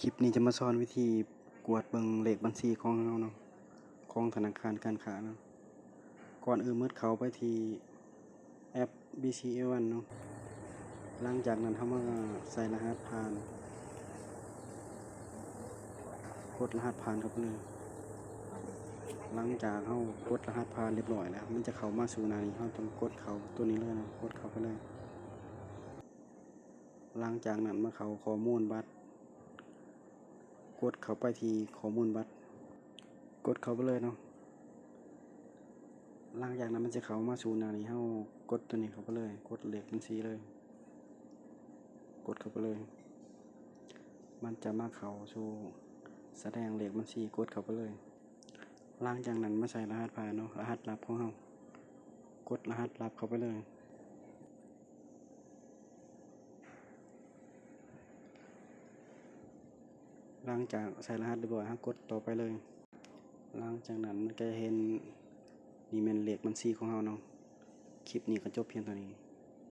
คลิปนี้จะมาสอนวิธีกวดเบิ่งเลขบัญชีของเราเนาะของธนาคารการค้าเนาะก่อนอื่นเข้าไปที่แอป BCA1 เนาะหลังจากนั้นเฮามาใส่รหัสผ่านกดรหัสผ่านเข้าไปเลยหลังจากเฮากดรหัสผ่านเรียบร้อยแล้วมันจะเข้ามาสู่หน้านี้เฮาต้องกดเข้าตัวนี้เลยนะกดเข้าไปเลยหลังจากนั้นมาเข้าข้อมูลบัตรกดเข้าไปที่ข้อมูลบัตรกดเข้าไปเลยเนาะหลังจากนั้นมันจะเข้ามาสู่หน้านี้เฮากดตัวนี้เข้าไปเลยกดเลขบัญชีเลยกดเข้าไปเลยมันจะมาเข้าสู่แสดงเลขบัญชีกดเข้าไปเลยหลังจากนั้นมาใส่รหัสผ่านเนาะรหัสลับของเฮากดรหัสลับเข้าไปเลยหลังจากใส่รหัสเรียบร้อยกดต่อไปเลยหลังจากนั้นมันก็จะเห็นนี่แม่นเลขบัญชีของเฮาเนาะคลิปนี้ก็จบเพียงเท่านี้